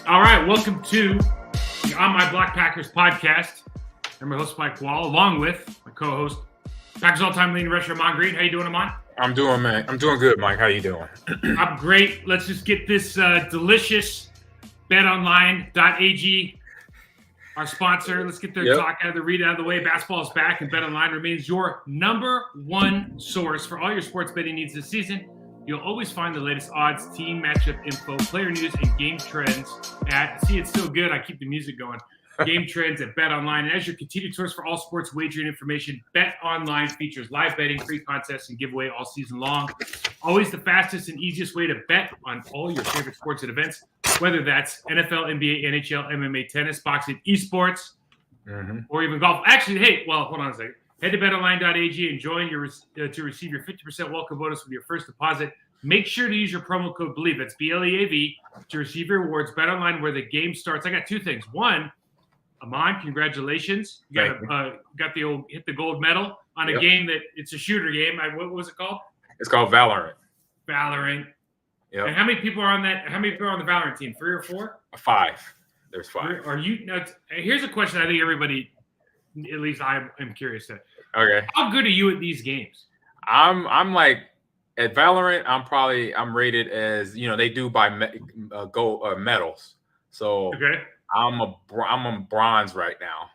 All right, welcome to the On My Block Packers podcast. I'm your host, Mike Wall, along with my co-host, Packers all-time leading rusher, Amon Green. How you doing, Amon? I'm doing good, Mike. How you doing? I'm great. Let's just get this delicious betonline.ag, our sponsor. Let's get their talk out of the read out of the way. Basketball is back, and BetOnline remains your number one source for all your sports betting needs this season. You'll always find the latest odds, team matchup info, player news, and game trends at, see, it's so good, I keep the music going, game trends at BetOnline. And as your continued source for all sports wagering information, BetOnline features live betting, free contests, and giveaway all season long. Always the fastest and easiest way to bet on all your favorite sports and events, whether that's NFL, NBA, NHL, MMA, tennis, boxing, esports, or even golf. Actually, hey, well, hold on a second. Head to betonline.ag and join to receive your 50% welcome bonus with your first deposit. Make sure to use your promo code BELIEVE, that's BLEAV, to receive your rewards. BetOnline, where the game starts. I got two things. One, Amon, congratulations. You got the old hit the gold medal on a game that it's a shooter game. What was it called? It's called Valorant. Yep. And how many people are on that? How many people are on the Valorant team? 3 or 4? 5. There's 5. Are you? Now, here's a question I think everybody, at least I am curious to. Okay. How good are you at these games? I'm like at Valorant. I'm rated as, they do by medals. So okay. I'm a bronze right now.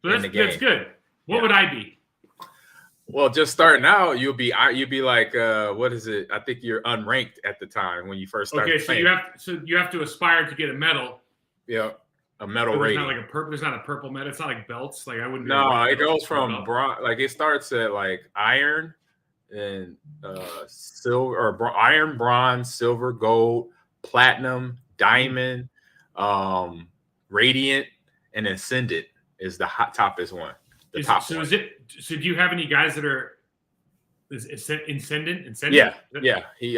So that's good. What would I be? Well, just starting out, you'll be like what is it? I think you're unranked at the time when you first started. Okay, so you have to aspire to get a medal. Yeah. A medal rating. Not there's not a purple medal. It's not like belts. Like I wouldn't. No, it goes from bronze. Like it starts at like iron and silver or iron, bronze, silver, gold, platinum, diamond, radiant, and ascendant is the toppest one. So do you have any guys that are ascendant? Yeah.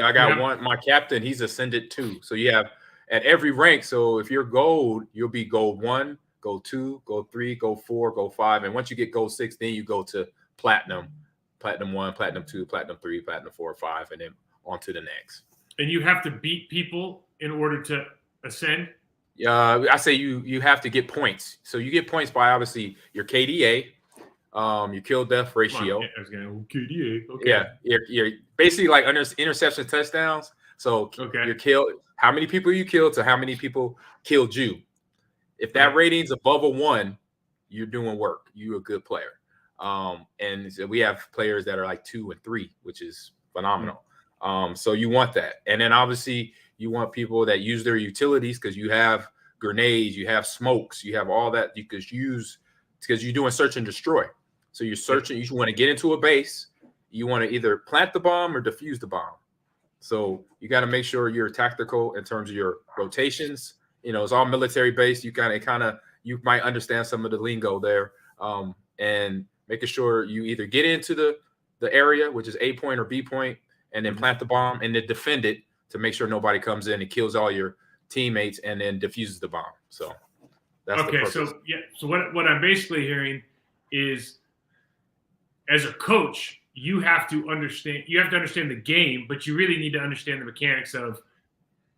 I got one. My captain, he's ascendant 2. So you have at every rank. So if you're gold, you'll be gold 1, gold 2, gold 3, gold 4, gold 5. And once you get gold 6, then you go to platinum 1, platinum 2, platinum 3, platinum 4, 5, and then on to the next. And you have to beat people in order to ascend? I say you have to get points. So you get points by obviously your KDA, your kill death ratio. I was going KDA. Okay. Yeah, you're basically like under interception touchdowns. So your kill, how many people you killed to how many people killed you. If that rating's above a 1, you're doing work. You're a good player. And so we have players that are like 2 and 3, which is phenomenal. So you want that. And then obviously you want people that use their utilities because you have grenades, you have smokes, you have all that you could use because you're doing search and destroy. So you're searching, you want to get into a base, you want to either plant the bomb or defuse the bomb. So you got to make sure you're tactical in terms of your rotations. It's all military based. You you might understand some of the lingo there, and making sure you either get into the area, which is A point or B point, and then plant the bomb and then defend it to make sure nobody comes in and kills all your teammates and then defuses the bomb. So that's the purpose. So what I'm basically hearing is, as a coach, you have to understand the game, but you really need to understand the mechanics of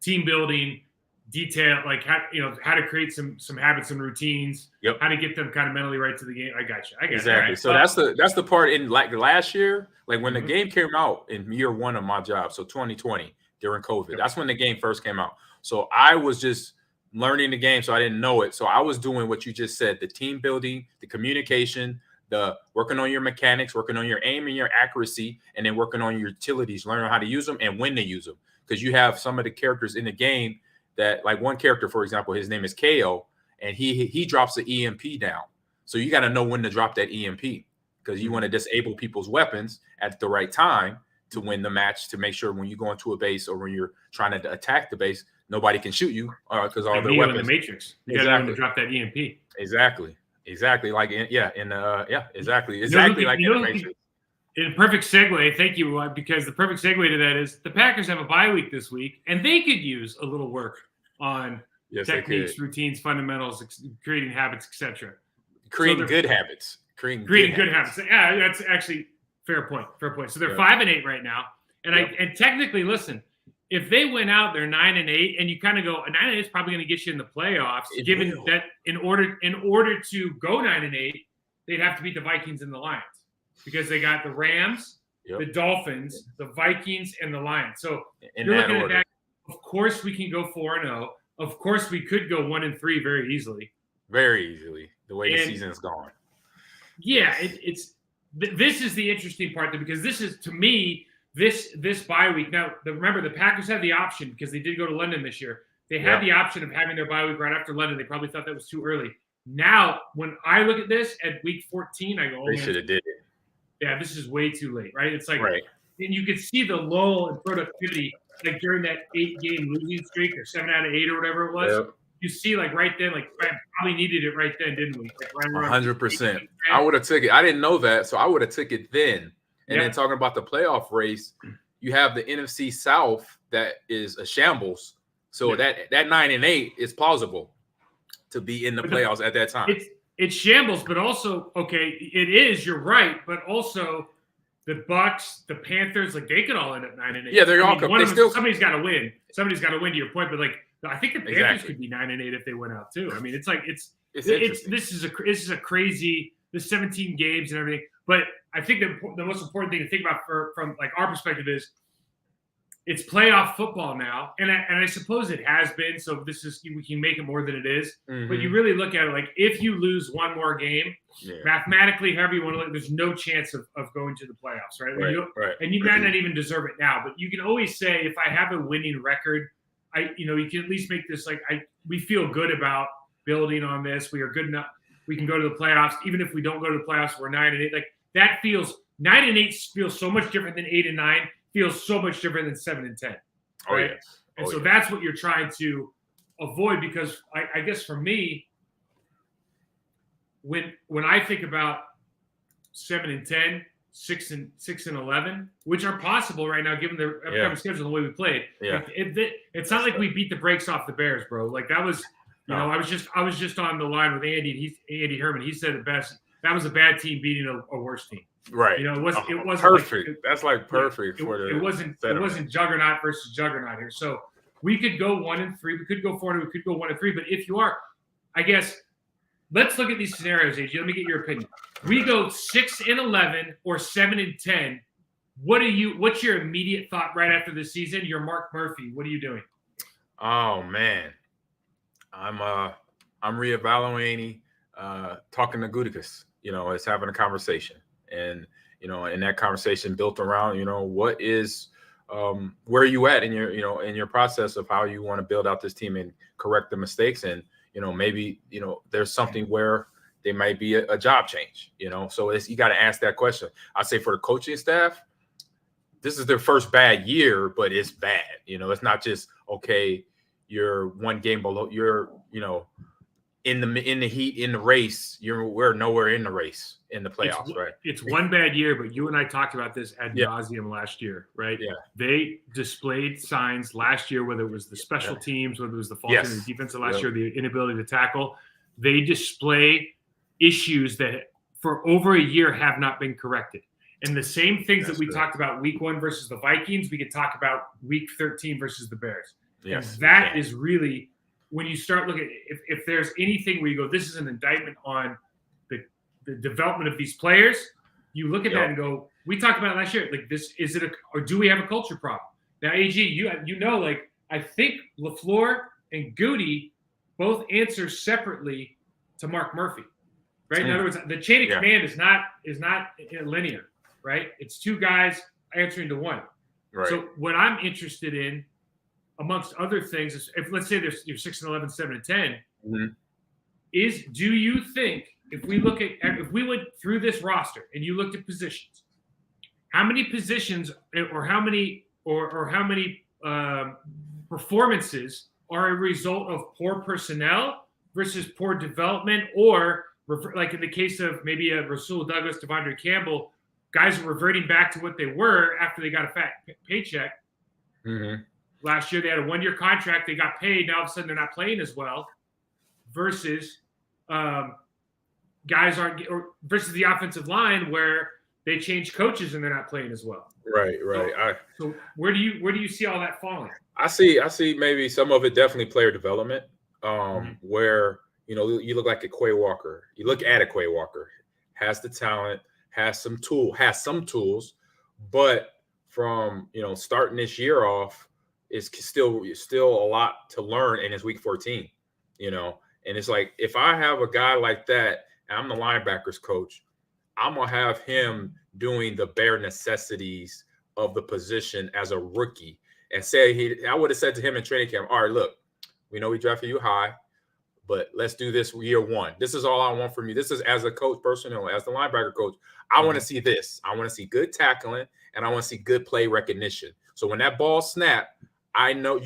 team building, detail, like how to create some habits and routines, how to get them kind of mentally right to the game. I got you. Exactly. Right. So that's the part in like last year, like when the game came out in year 1 of my job, so 2020 during COVID, that's when the game first came out. So I was just learning the game, so I didn't know it. So I was doing what you just said, the team building, the communication, the working on your mechanics, working on your aim and your accuracy, and then working on your utilities, learning how to use them and when to use them. Because you have some of the characters in the game that, like one character, for example, his name is KO, and he drops the EMP down. So you got to know when to drop that EMP because you want to disable people's weapons at the right time to win the match, to make sure when you go into a base or when you're trying to attack the base, nobody can shoot you because all their weapons. In the Matrix, you got to know when to drop that EMP. Exactly. Like exactly. Like in the Matrix. In a perfect segue, thank you, because the perfect segue to that is the Packers have a bye week this week, and they could use a little work on techniques, routines, fundamentals, creating habits, etc. Creating good habits. Creating good habits. Yeah, that's actually fair point. So they're 5-8 right now, and technically, listen, if they went out, they're 9-8, and you kind of go, 9-8 is probably going to get you in the playoffs. Given that in order to go 9-8, they'd have to beat the Vikings and the Lions because they got the Rams, the Dolphins, the Vikings, and the Lions. So you're looking at that. Of course, we can go 4-0. Of course, we could go 1-3 very easily. Very easily, the way the season's gone. Yeah, this is the interesting part, though, because this is, to me, this bye week. Now, remember, the Packers had the option because they did go to London this year. They had the option of having their bye week right after London. They probably thought that was too early. Now, when I look at this at week 14, I go, they should have did it. Yeah, this is way too late, right? It's like, and you could see the lull in productivity, like during that 8-game losing streak or 7 out of 8 or whatever it was. Yep. You see, like right then, like probably needed it right then, didn't we? Like, 100%. I would have took it. I didn't know that, so I would have took it then. And then talking about the playoff race, you have the NFC South that is a shambles. So that 9-8 is plausible to be in the playoffs at that time. It's shambles, but also it is. You're right, but also the Bucks, the Panthers, like they could all end up 9-8. Yeah, they're all. Somebody's got to win. Somebody's got to win. To your point, but like I think the Panthers could be 9-8 if they went out too. I mean, it's like this is a crazy. The 17 games and everything, but I think the most important thing to think about from like our perspective is it's playoff football now, and I suppose it has been. So we can make it more than it is. Mm-hmm. But you really look at it like if you lose one more game, mathematically, however you want to look, there's no chance of going to the playoffs, right? Right. And you might not even deserve it now, but you can always say if I have a winning record, you can at least make this like we feel good about building on this. We are good enough. We can go to the playoffs. Even if we don't go to the playoffs, we're 9-8. Like that feels 9-8 feels so much different than 8-9. Feels so much different than 7-10. Right? Oh yes. And so that's what you're trying to avoid because I guess for me, when I think about 7-10, 6-11, which are possible right now given the upcoming schedule the way we played. Yeah. It's not like we beat the brakes off the Bears, bro. Like that was. I was just on the line with Andy Herman. He said it best. That was a bad team beating a worse team. Right. It wasn't perfect. That's like perfect for the. It wasn't juggernaut versus juggernaut here. So we could go 1-3. We could go 4-0. We could go 1-3. But if you are, I guess, let's look at these scenarios, AJ. Let me get your opinion. We go 6-11 or 7-10. What's your immediate thought right after the season? You're Mark Murphy. What are you doing? Oh man. I'm reevaluating, talking to Gutekunst, it's having a conversation and, and that conversation built around, what is, where are you at in your, in your process of how you want to build out this team and correct the mistakes. And, maybe, there's something where there might be a job change, so you got to ask that question. I say for the coaching staff, this is their first bad year, but it's bad. It's not just, okay, you're one game below. You're, in the heat in the race. We're nowhere in the race in the playoffs, right? It's one bad year, but you and I talked about this ad nauseum last year, right? Yeah. They displayed signs last year, whether it was the special teams, whether it was the fault in the defensive last year, the inability to tackle. They display issues that for over a year have not been corrected. And the same things that we talked about week 1 versus the Vikings, we could talk about week 13 versus the Bears. Yes, and that is really when you start looking if there's anything where you go, this is an indictment on the development of these players. You look at that and go, we talked about it last year. Like this, or do we have a culture problem? Now, AG, like I think LaFleur and Goody both answer separately to Mark Murphy, right? In other words, the chain of command is not linear, right? It's two guys answering to one. Right. So what I'm interested in, amongst other things, is if let's say you're 6-11, 7-10, is do you think if we went through this roster and you looked at positions, how many positions or how many performances are a result of poor personnel versus poor development, or like in the case of maybe a Rasul Douglas, Devondre Campbell, guys are reverting back to what they were after they got a fat paycheck. Mm-hmm. Last year, they had a 1-year contract. They got paid. Now, all of a sudden, they're not playing as well versus guys aren't – or versus the offensive line where they change coaches and they're not playing as well. Right. So where do you see all that falling? I see maybe some of it definitely player development, where you look like a Quay Walker. You look at a Quay Walker, has the talent, has some tools, but from starting this year off is still a lot to learn, and it's week 14. And it's like, if I have a guy like that, and I'm the linebackers coach, I'm gonna have him doing the bare necessities of the position as a rookie. And I would have said to him in training camp, all right, look, we know we drafted you high, but let's do this year one. This is all I want from you. This is, as a coach, personnel, as the linebacker coach, I want to see this. I want to see good tackling, and I want to see good play recognition. So when that ball snap, I know,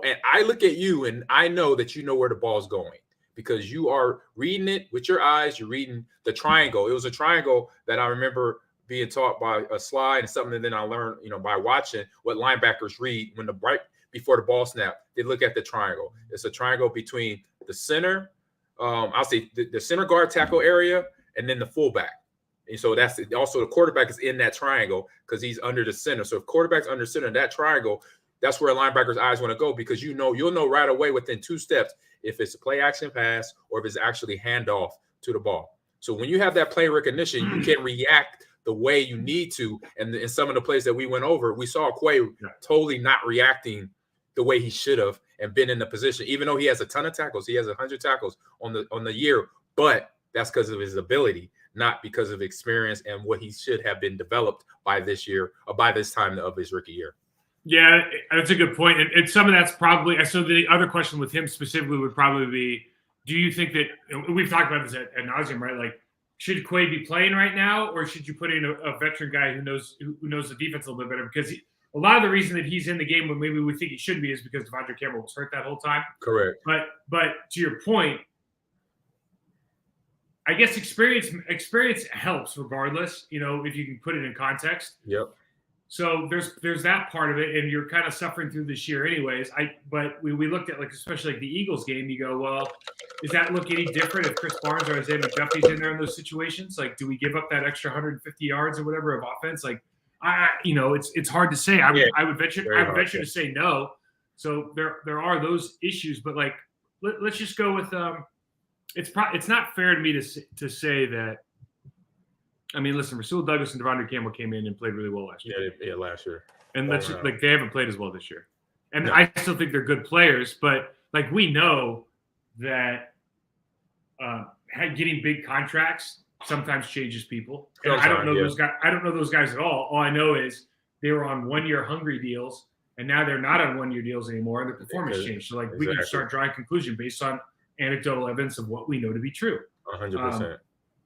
and I look at you and I know that you know where the ball's going, because you are reading it with your eyes. You're reading the triangle. It was a triangle that I remember being taught by a slide, and something that then I learned, by watching what linebackers read when right before the ball snap, they look at the triangle. It's a triangle between the center, I'll say the center guard tackle area, and then the fullback. And so that's also the quarterback is in that triangle because he's under the center. So if quarterback's under center, that triangle, that's where a linebacker's eyes want to go, because you'll know right away within 2 steps if it's a play action pass or if it's actually handoff to the ball. So when you have that play recognition, you can react the way you need to. And in some of the plays that we went over, we saw Quay totally not reacting the way he should have and been in the position, even though he has a ton of tackles. He has 100 tackles on the year, but that's because of his ability, not because of experience and what he should have been developed by this year, or by this time of his rookie year. Yeah, that's a good point. And some of that's probably – so the other question with him specifically would probably be, do you think that – we've talked about this at nauseum, right? Like, should Quay be playing right now, or should you put in a veteran guy who knows the defense a little bit better? Because a lot of the reason that he's in the game when maybe we think he should be is because Devondre Campbell was hurt that whole time. Correct. But to your point, I guess experience helps regardless, if you can put it in context. Yep. So there's that part of it, and you're kind of suffering through this year anyways. But we looked at, like, especially like the Eagles game, you go, well, does that look any different if Chris Barnes or Isaiah McDuffie's in there in those situations? Like, do we give up that extra 150 yards or whatever of offense? Like, it's hard to say. I would venture to say no. So there are those issues, but like, let's just go with it's not fair to me to say that. I mean, listen, Rasul Douglas and Devondre Campbell came in and played really well last year. Yeah, last year. And they haven't played as well this year. And I still think they're good players, but like, we know that getting big contracts sometimes changes people. And I don't know those guys. I don't know those guys at all. All I know is they were on 1-year hungry deals, and now they're not on 1-year deals anymore, and their performance changed. So we can start drawing conclusion based on anecdotal evidence of what we know to be true. 100%.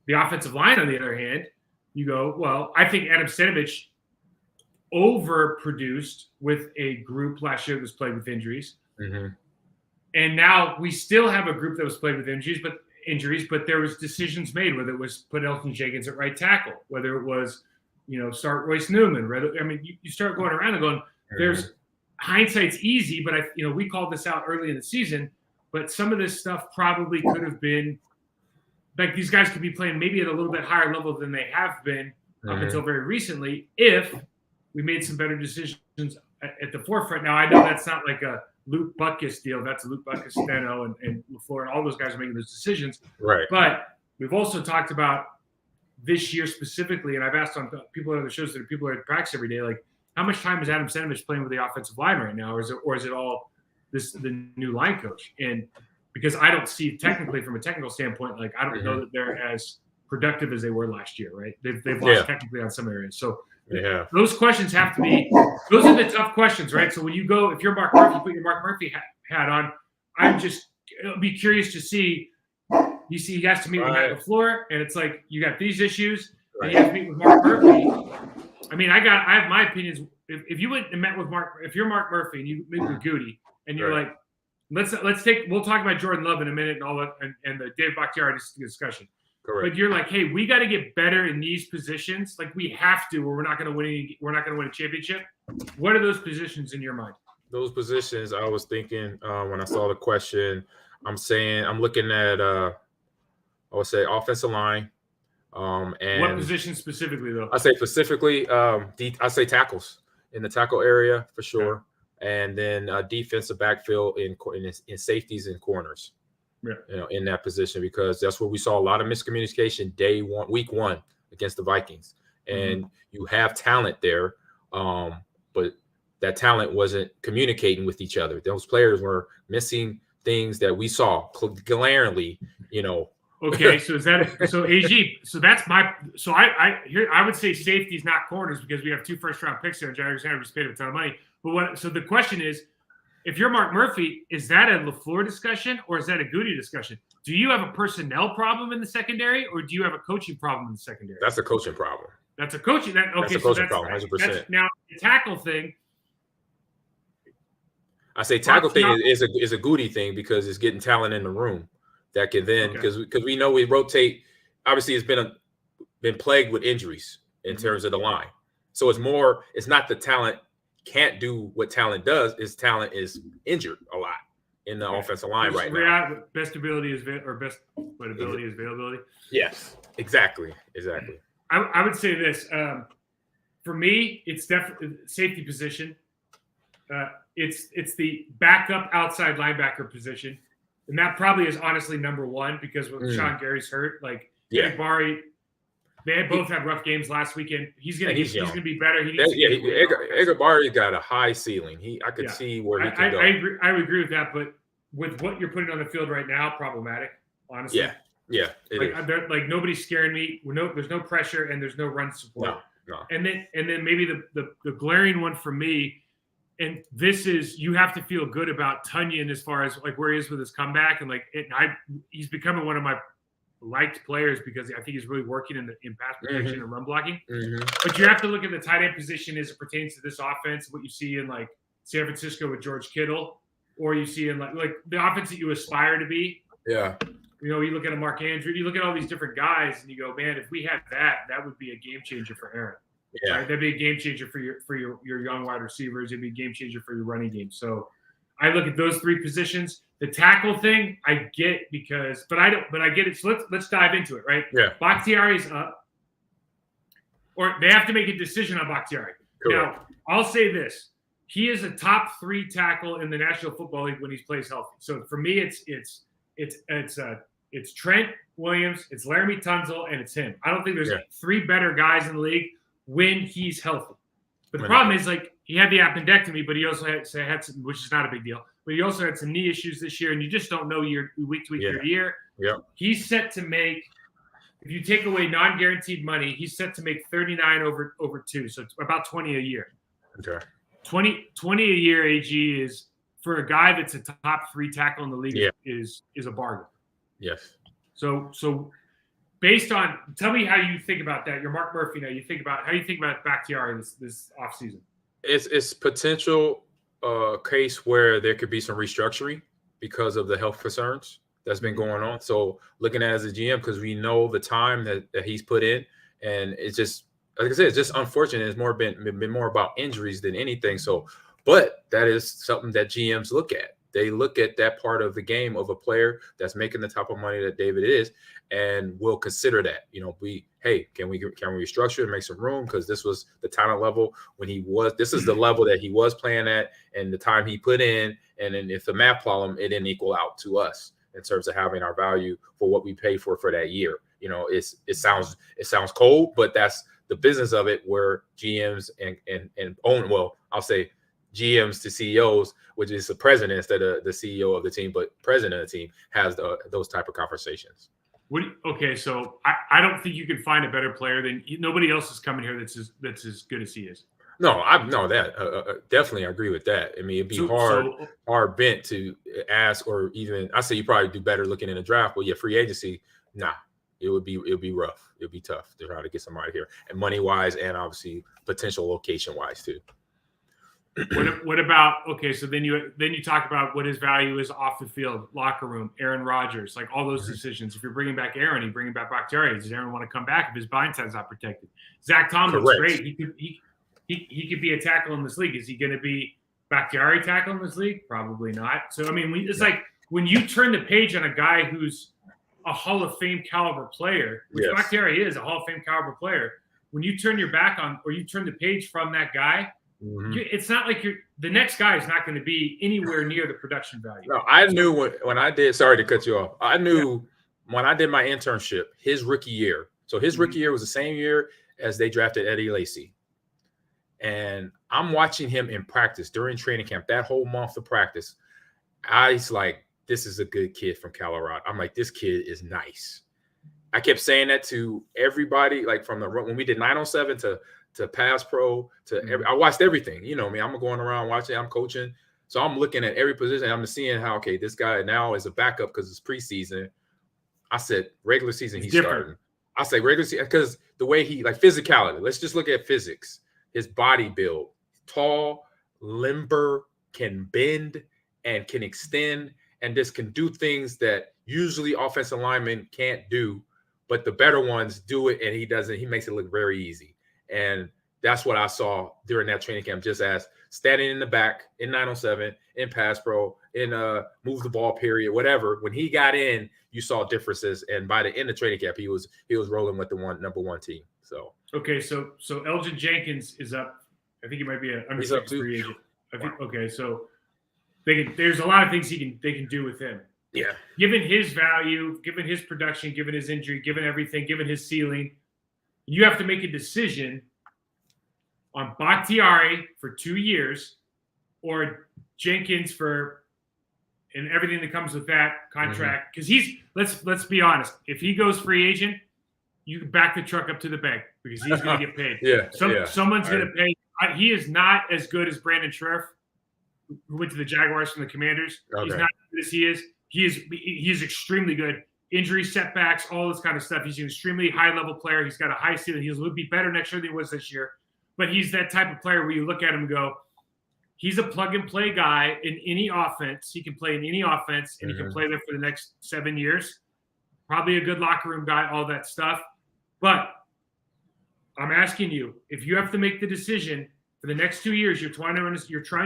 The offensive line, on the other hand, you go, well, I think Adam Stenavich overproduced with a group last year that was played with injuries. Mm-hmm. And now we still have a group that was played with injuries, but there was decisions made, whether it was put Elton Jenkins at right tackle, whether it was, start Royce Newman. You start going around and going, there's hindsight's easy, but we called this out early in the season, but some of this stuff probably could have been, like, these guys could be playing maybe at a little bit higher level than they have been up until very recently if we made some better decisions at the forefront. Now, I know that's not like a Luke Butkus deal. That's Luke Butkus, Steno, and LaFleur, and all those guys are making those decisions. Right. But we've also talked about this year specifically, and I've asked on people on the shows that people are at practice every day, like, how much time is Adam Stenavich playing with the offensive line right now, or is it all the new line coach? And because I don't see, technically, from a technical standpoint, like, I don't know that they're as productive as they were last year, right? They've lost technically on some areas. So those questions have to be – those are the tough questions, right? So when you go – if you're Mark Murphy, put your Mark Murphy hat on, I'm just be curious to see – you see he has to meet with Matt LaFleur, and it's like, you got these issues, and you have to meet with Mark Murphy. I mean, I have my opinions. If you went and met with Mark – if you're Mark Murphy and you meet with Goody, and you're like, we'll talk about Jordan Love in a minute and all that, and the Dave Bakhtiari discussion. Correct. But you're like, hey, we got to get better in these positions. Like, we have to, or we're not going to win a championship. What are those positions in your mind? Those positions, I was thinking when I saw the question, I'm looking at, I would say offensive line, And what position specifically, though? I say specifically, I say tackles in the tackle area for sure, and then defensive backfield in safeties and corners. Yeah. In that position, because that's where we saw a lot of miscommunication week one against the Vikings, and you have talent there, but that talent wasn't communicating with each other. Those players were missing things that we saw glaringly. Okay, so so AG? So that's I would say safeties, not corners, because we have 2 first-round picks there. And Jair Sanders paid a ton of money. But so the question is, if you're Mark Murphy, is that a LaFleur discussion or is that a Goody discussion? Do you have a personnel problem in the secondary, or do you have a coaching problem in the secondary? That's a coaching problem. That's a coaching. That's a coaching problem, 100%. Now the tackle thing. I say tackle thing is a Goody thing because it's getting talent in the room that can then because we know we rotate. Obviously, it's been plagued with injuries in terms of the line, so it's not the talent can't do what talent does. Is talent is injured a lot in the offensive line right now. Best ability is availability. Yes, exactly. I would say this. For me, it's definitely safety position. It's the backup outside linebacker position, and that probably is honestly number one because when Sean Gary's hurt, Bari. They both had rough games last weekend. He's gonna be better. Edgar Bari got a high ceiling. I could see where he could go. I would agree with that, but with what you're putting on the field right now, problematic. Honestly, like nobody's scaring me. There's no pressure and there's no run support. No. And then maybe the glaring one for me, and this is you have to feel good about Tunyon as far as like where he is with his comeback and he's becoming one of my liked players because I think he's really working in pass protection and run blocking. But you have to look at the tight end position as it pertains to this offense, what you see in like San Francisco with George Kittle, or you see in like the offense that you aspire to be. Yeah. You look at a Mark Andrews, you look at all these different guys and you go, man, if we had that would be a game changer for Aaron. Yeah. Right? That'd be a game changer for your young wide receivers. It'd be a game changer for your running game. So I look at those 3 positions. The tackle thing, I get but I get it. So let's dive into it, right? Yeah. Bakhtiari's up, or they have to make a decision on Bakhtiari. Correct. Now, I'll say this: he is a top 3 tackle in the National Football League when he plays healthy. So for me, it's Trent Williams, it's Laramie Tunsil, and it's him. I don't think there's 3 better guys in the league when he's healthy. But the problem is he had the appendectomy, but he also had some, which is not a big deal. But he also had some knee issues this year, and you just don't know week to week, year to year. Yeah. He's set to make, if you take away non-guaranteed money, he's set to make 39 over 2, so it's about 20 a year. Okay. 20 a year, AG is for a guy that's a top 3 tackle in the league is a bargain. Yes. So based on, tell me how you think about that. You're Mark Murphy now. How you think about Bakhtiari this offseason? It's potential case where there could be some restructuring because of the health concerns that's been going on. So looking at it as a GM, because we know the time that he's put in, and it's just like I said, it's just unfortunate. It's been more about injuries than anything. So, but that is something that GMs look at. They look at that part of the game of a player that's making the type of money that David is, and will consider that. Can we restructure and make some room, because this was the talent level when this is the level that he was playing at, and the time he put in, and then if the math problem, it didn't equal out to us in terms of having our value for what we pay for that year. It sounds cold, but that's the business of it, where GMs I'll say GMs to CEOs, which is the president instead of the CEO of the team, but president of the team has those type of conversations. So I don't think you can find a better player than nobody else is coming here that's as good as he is. No, I know that. Definitely agree with that. I mean, it'd be hard bent to ask, or even I say you probably do better looking in the draft, but free agency, nah. It would be rough. It would be tough to try to get somebody here, and money wise, and obviously potential location wise too. What about so then you talk about what his value is off the field, locker room, Aaron Rodgers, like all those decisions. If you're bringing back Aaron, you bringing back Bakhtiari. Does Aaron want to come back if his blind side's not protected? Zach Tomlin's great. He could be a tackle in this league. Is he going to be Bakhtiari tackle in this league? Probably not. So I mean, it's like when you turn the page on a guy who's a Hall of Fame caliber player, which Yes. Bakhtiari is a Hall of Fame caliber player, when you turn your back on or you turn the page from that guy, it's not like the next guy is not going to be anywhere near the production value. No, I knew when I did. Sorry to cut you off. I knew when I did my internship, his rookie year. So his rookie year was the same year as they drafted Eddie Lacy. And I'm watching him in practice during training camp, that whole month of practice. I was like, this is a good kid from Colorado. I'm like, this kid is nice. I kept saying that to everybody, like from when we did 907 to Pass Pro to I watched everything. You know me, I'm going around watching, I'm coaching. So I'm looking at every position. I'm seeing how, okay, this guy now is a backup because it's preseason. I said regular season, he's starting. I say regular season because the way he, like physicality, let's just look at physics. His body build, tall, limber, can bend and can extend and just can do things that usually offensive linemen can't do, but the better ones do it and he doesn't. He makes it look very easy. And that's what I saw during that training camp, just as standing in the back in 907, in Pass Pro, in move the ball period, whatever. When he got in, you saw differences. And by the end of training camp, he was rolling with the number one team. So okay, so Elgin Jenkins is up. I think he might be an unrestricted free agent. I think okay, so there's a lot of things they can do with him. Yeah. Given his value, given his production, given his injury, given everything, given his ceiling, you have to make a decision on Bakhtiari for 2 years or Jenkins and everything that comes with that contract. Because let's be honest, if he goes free agent, you can back the truck up to the bank because he's going to get paid. Someone's going to pay. He is not as good as Brandon Sheriff, who went to the Jaguars from the Commanders. Okay. He's not as good as he is. He is extremely good. Injury, setbacks, all this kind of stuff. He's an extremely high-level player. He's got a high ceiling. He'll be better next year than he was this year. But he's that type of player where you look at him and go, he's a plug-and-play guy in any offense. He can play in any offense, and he can play there for the next 7 years. Probably a good locker room guy, all that stuff. But I'm asking you, if you have to make the decision for the next 2 years, you're trying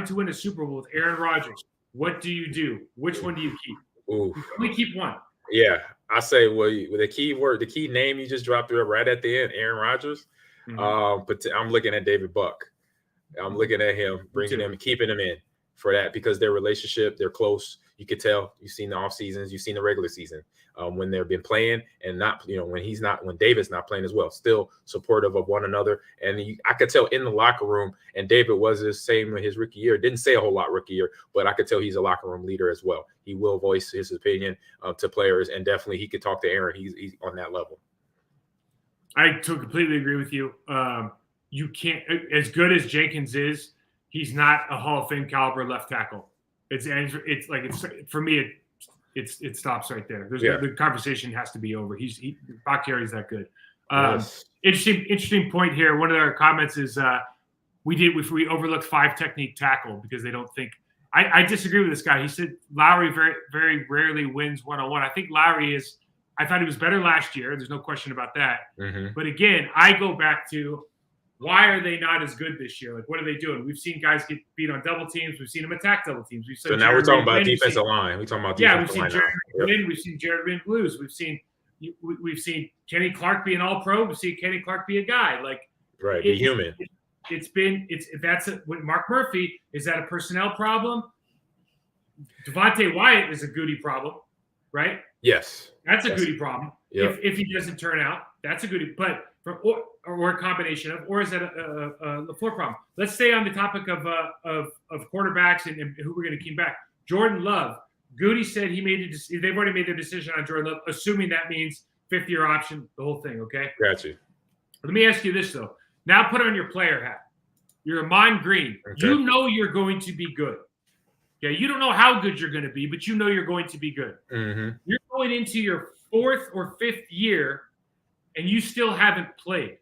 to win a Super Bowl with Aaron Rodgers. What do you do? Which one do you keep? Ooh. You only keep one. Yeah, I say, well, the key name you just dropped there right at the end, Aaron Rodgers. But I'm looking at David Buck. I'm looking at him, bringing him, keeping him in for that because their relationship, they're close. You could tell. You've seen the off seasons, you've seen the regular season when they've been playing and not, when David's not playing as well, still supportive of one another. And I could tell in the locker room, and David was the same in his rookie year. Didn't say a whole lot rookie year, but I could tell he's a locker room leader as well. He will voice his opinion to players, and definitely he could talk to Aaron. He's on that level. I completely agree with you. You can't, as good as Jenkins is, he's not a Hall of Fame caliber left tackle. It stops right there. The conversation has to be over. Bakhtiari's that good. Yes. Interesting point here. One of our comments is we overlooked 5 technique tackle because they don't think. I disagree with this guy. He said Lowry very, very rarely wins one-on-one. I think Lowry is. I thought he was better last year. There's no question about that. But again, I go back to why are they not as good this year? Like, what are they doing? We've seen guys get beat on double teams. We've seen them attack double teams. So now we're talking about defensive line. We're talking about defensive line. We've seen Jared Wynn Blues. We've seen Kenny Clark be an all-pro. We've seen Kenny Clark be a guy. Like, be human. With Mark Murphy, is that a personnel problem? Devontae Wyatt is a Goody problem, right? Yes. That's a Goody problem. Yep. If he doesn't turn out, that's a Goody. But or a combination of, or is that a LaFleur problem? Let's stay on the topic of quarterbacks and who we're going to keep back. Jordan Love. Goody said they've already made their decision on Jordan Love, assuming that means 5th-year option, the whole thing. Okay. Got you. Let me ask you this though. Now put on your player hat. You're Amon Green. Okay. You know you're going to be good. Okay. You don't know how good you're going to be, but you know you're going to be good. You're going into your 4th or 5th year, and you still haven't played.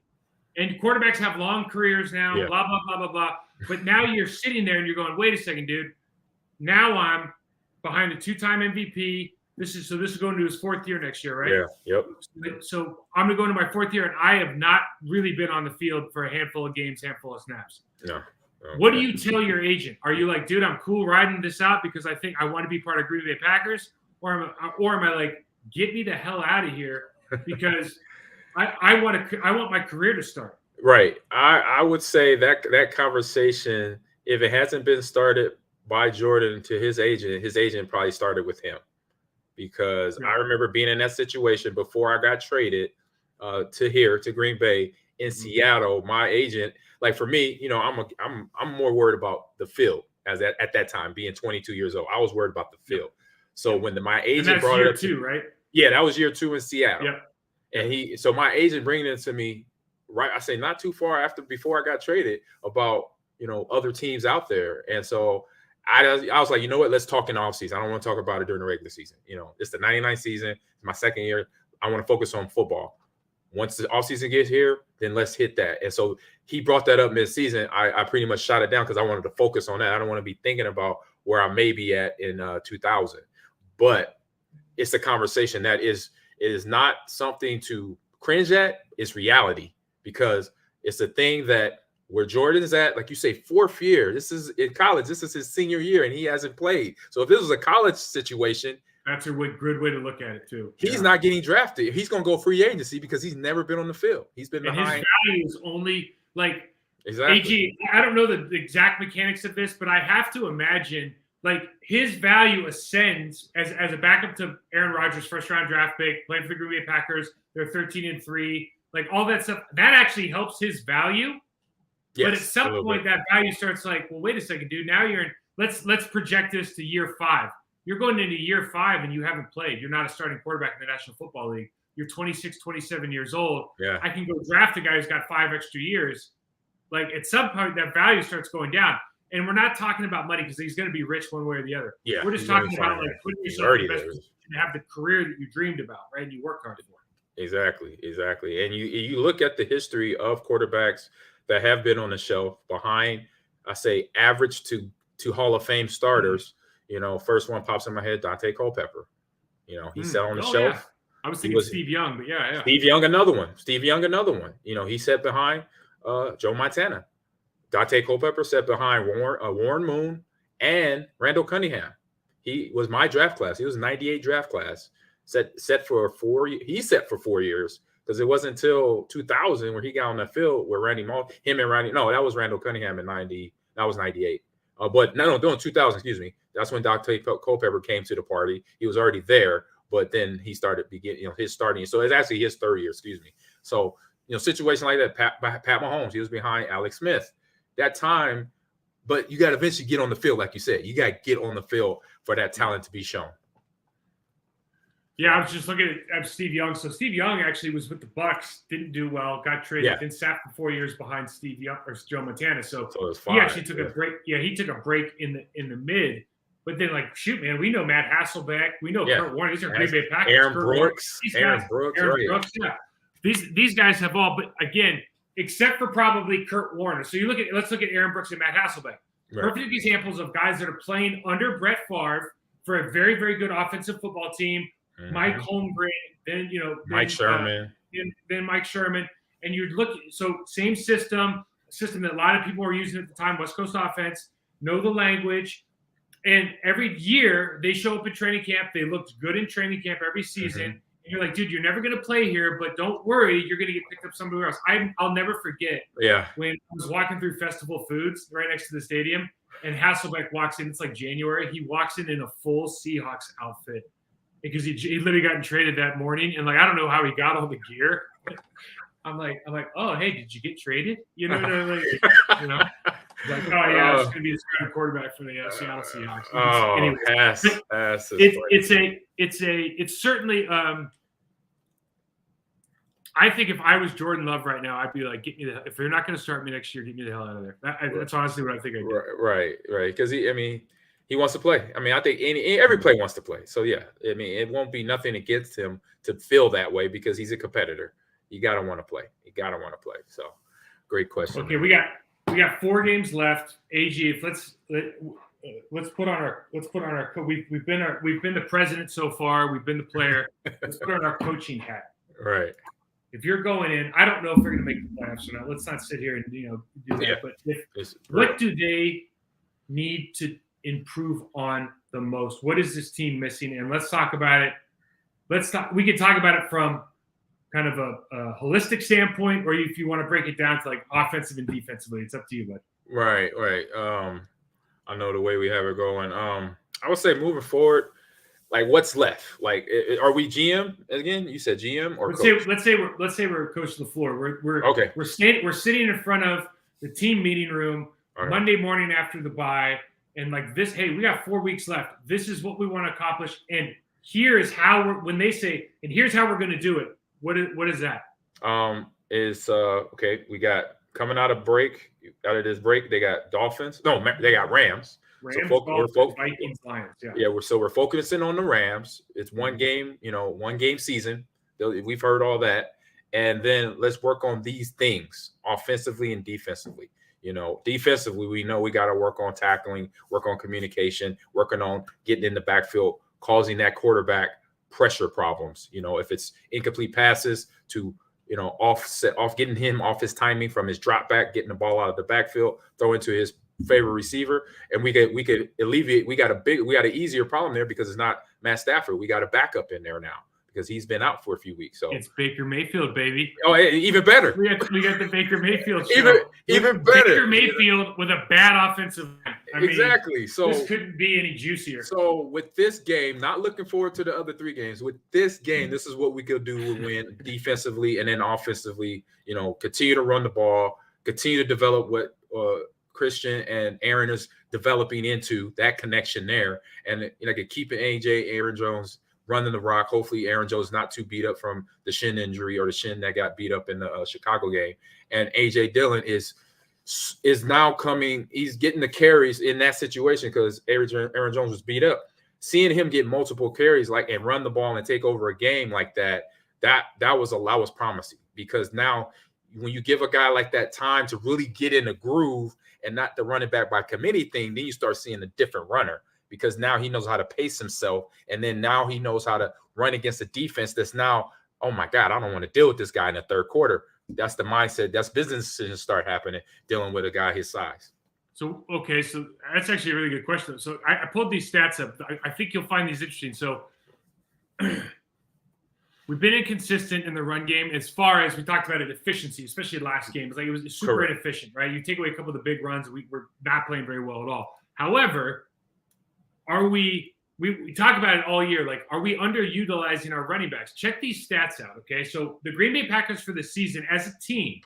And quarterbacks have long careers now, blah, blah, blah, blah, blah. But now you're sitting there and you're going, wait a second, dude. Now I'm behind a 2-time MVP. This is going to his 4th year next year, right? Yeah, yep. So I'm going to go into my 4th year, and I have not really been on the field for a handful of games, handful of snaps. No. Okay. What do you tell your agent? Are you like, dude, I'm cool riding this out because I think I want to be part of Green Bay Packers? Or am I like, get me the hell out of here because I want my career to start. Right. I would say that conversation, if it hasn't been started by Jordan to his agent probably started with him, because I remember being in that situation before I got traded to Green Bay in Seattle. My agent, like for me, I'm more worried about the field at that time, being 22 years old. I was worried about the field. So when my agent brought it up to right? Yeah, that was year 2 in Seattle. Yep. And so my agent bringing it to me, right? I say not too far before I got traded about, other teams out there. And so I was like, you know what? Let's talk in the offseason. I don't want to talk about it during the regular season. It's the 99 season. It's my second year. I want to focus on football. Once the offseason gets here, then let's hit that. And so he brought that up mid-season. I pretty much shot it down because I wanted to focus on that. I don't want to be thinking about where I may be at in 2000. But it's a conversation that it is not something to cringe at. It's reality, because it's a thing that where Jordan's at, like you say, 4th year. This is in college. This is his senior year, and he hasn't played. So if this was a college situation, that's a good way to look at it too. He's not getting drafted. He's going to go free agency because he's never been on the field. He's been behind. And his value is only like exactly. AG. I don't know the exact mechanics of this, but I have to imagine like his value ascends as a backup to Aaron Rodgers, 1st-round draft pick, playing for the Green Bay Packers. They're 13-3, like all that stuff. That actually helps his value. Yes, but at some point, that value starts like, well, wait a second, dude. Now you're in. Let's project this to year 5. You're going into year 5 and you haven't played. You're not a starting quarterback in the National Football League. You're 26, 27 years old. Yeah. I can go draft a guy who's got 5 extra years. Like at some point, that value starts going down. And we're not talking about money because he's going to be rich one way or the other. Yeah, we're just talking about like putting yourself in the best position to have the career that you dreamed about, right? And you worked hard for it. Exactly. And you look at the history of quarterbacks that have been on the shelf behind, I say, average to Hall of Fame starters. First one pops in my head, Dante Culpepper. He sat on the shelf. Yeah. I was thinking Steve Young, but yeah. Steve Young, another one. He sat behind Joe Montana. Dante Culpepper sat behind Warren Moon and Randall Cunningham. He was my draft class. He was 98 draft class. Set for 4 years. He set for 4 years because it wasn't until 2000 where he got on the field where that was Randall Cunningham in 90. That was 98. But no, during 2000, excuse me. That's when Dante Culpepper came to the party. He was already there, but then he started his starting. So it's actually his 3rd year, excuse me. So, situation like that, Pat Mahomes, he was behind Alex Smith. That time, but you got to eventually get on the field, like you said. You got to get on the field for that talent to be shown. Yeah, I was just looking at Steve Young. So Steve Young actually was with the Bucs, didn't do well, got traded, then sat for 4 years behind Steve Young or Joe Montana. So it was he actually took a break. Yeah, he took a break in the mid. But then, like, shoot, man, we know Matt Hasselbeck, we know Kurt Warner. These are Green Bay Packers. Aaron Brooks. Aaron Brooks. Yeah, these guys have all. But again, except for probably Kurt Warner. So let's look at Aaron Brooks and Matt Hasselbeck. Right. Perfect examples of guys that are playing under Brett Favre for a very, very good offensive football team. Mm-hmm. Mike Holmgren, then Mike Sherman, then Mike Sherman, and you look. So same system that a lot of people were using at the time. West Coast offense, know the language, and every year they show up in training camp. They looked good in training camp every season. Mm-hmm. And you're like, dude, you're never going to play here, but don't worry, you're going to get picked up somewhere else. I'll never forget when I was walking through Festival Foods right next to the stadium, and Hasselbeck walks in. It's like January. He walks in a full Seahawks outfit because he literally gotten traded that morning, and like I don't know how he got all the gear. I'm like, oh hey, did you get traded? Like, like, oh yeah, it's gonna be the starting quarterback for the Seattle Seahawks. It's certainly. I think if I was Jordan Love right now, I'd be like, if you're not going to start me next year, get me the hell out of there. That's honestly what I think I'd do. Right. Because he wants to play. I think every player wants to play. So yeah, it won't be nothing against him to feel that way because he's a competitor. You gotta want to play. So, great question. Okay, we got 4 games left. AG, let's put on our we've been the president so far. We've been the player. Let's put on our coaching hat. Right. If you're going in, I don't know if they're going to make the playoffs or not. Let's not sit here and do that. Yeah. But what do they need to improve on the most? What is this team missing? And let's talk about it We could talk about it from kind of a holistic standpoint, or if you want to break it down to like offensive and defensively. It's up to you, bud. Right. I know the way we have it going. I would say moving forward, like what's left? Like, are we GM again? You said GM or let's say we're Coach LaFleur. We're okay. We're sitting in front of the team meeting room Monday morning after the bye, and like this. Hey, we got 4 weeks left. This is what we want to accomplish, and here is how when they say, and here's how we're going to do it. What is that? Okay. We got coming out of this break. They got Dolphins. No, they got Rams. Vikings, Lions. Yeah. We're focusing on the Rams. It's one game, one game season. We've heard all that, and then let's work on these things offensively and defensively. Defensively, we know we got to work on tackling, work on communication, working on getting in the backfield, causing that quarterback pressure problems. If it's incomplete passes to getting him off his timing from his drop back, getting the ball out of the backfield, throw into his favorite receiver, and we could alleviate. We got an easier problem there because it's not Matt Stafford. We got a backup in there now because he's been out for a few weeks. So it's Baker Mayfield, baby. Oh, even better. We got the Baker Mayfield show. Even better. Baker Mayfield with a bad offensive line. Exactly. So this couldn't be any juicier. So with this game, not looking forward to the other 3 games. With this game, this is what we could do to win defensively and then offensively. Continue to run the ball, continue to develop what Christian and Aaron is developing into that connection there, and keeping Aaron Jones running the rock. Hopefully, Aaron Jones not too beat up from the shin injury or the shin that got beat up in the Chicago game, and AJ Dillon is now coming. He's getting the carries in that situation because Aaron Jones was beat up. Seeing him get multiple carries and run the ball and take over a game like that was promising, because now when you give a guy like that time to really get in a groove and not the running back by committee thing, then you start seeing a different runner, because now he knows how to pace himself, and then now he knows how to run against a defense that's now, oh my God, I don't want to deal with this guy in the third quarter. That's the mindset. That's business decisions start happening dealing with a guy his size. So that's actually a really good question. So I pulled these stats up. I think you'll find these interesting. So we've been inconsistent in the run game as far as we talked about it, efficiency, especially last game. It was super inefficient, right? You take away a couple of the big runs, we're not playing very well at all. However, we talk about it all year. Like, are we underutilizing our running backs? Check these stats out, okay? So the Green Bay Packers for the season as a team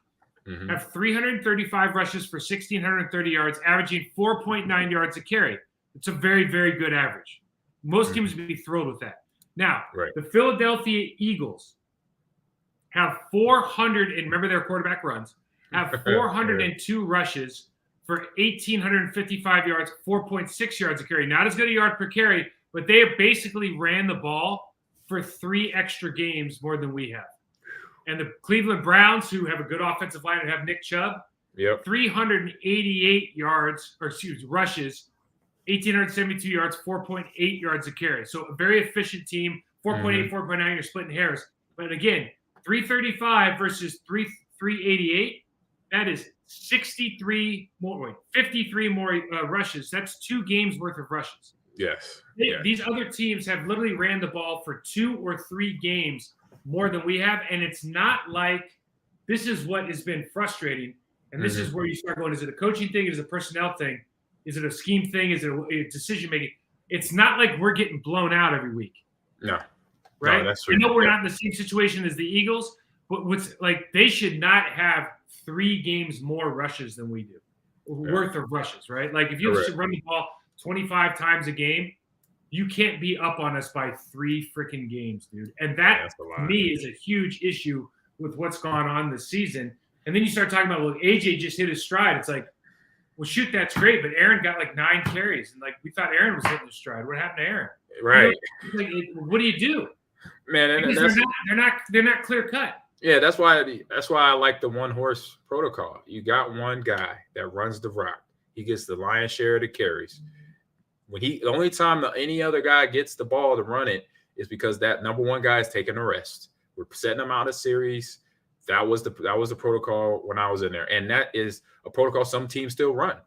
have 335 rushes for 1,630 yards, averaging 4.9 yards a carry. It's a very, very good average. Most teams would be thrilled with that. Now, the Philadelphia Eagles have 400, and remember their quarterback runs, have 402 rushes for 1,855 yards, 4.6 yards a carry. Not as good a yard per carry, but they basically ran the ball for 3 extra games more than we have. And the Cleveland Browns, who have a good offensive line and have Nick Chubb, 388 rushes, 1,872 yards, 4.8 yards a carry. So a very efficient team. 4.8, 4.9, you're splitting hairs. But again, 335 versus 388, that is 53 more rushes. That's 2 games worth of rushes. Yes. These other teams have literally ran the ball for 2 or 3 games more than we have. And it's not like this is what has been frustrating. And this is where you start going, is it a coaching thing? Is it a personnel thing? Is it a scheme thing? Is it a decision making? It's not like we're getting blown out every week. No. Right? No, that's true. I know we're not in the same situation as the Eagles, but they should not have 3 games more rushes than we do. Worth of rushes, right? Like if you run the ball 25 times a game, you can't be up on us by 3 freaking games, dude. And that, to me, is a huge issue with what's gone on this season. And then you start talking about, well, AJ just hit his stride. It's like, well, shoot, that's great, but Aaron got 9 carries, and we thought Aaron was hitting his stride. What happened to Aaron? Right. What do you do, man? And they're not clear cut. Yeah, that's why I like the 1-horse protocol. You got one guy that runs the rock. He gets the lion's share of the carries. The only time that any other guy gets the ball to run it is because that number one guy is taking a rest. We're setting them out of series. That was the protocol when I was in there, and that is a protocol some teams still run.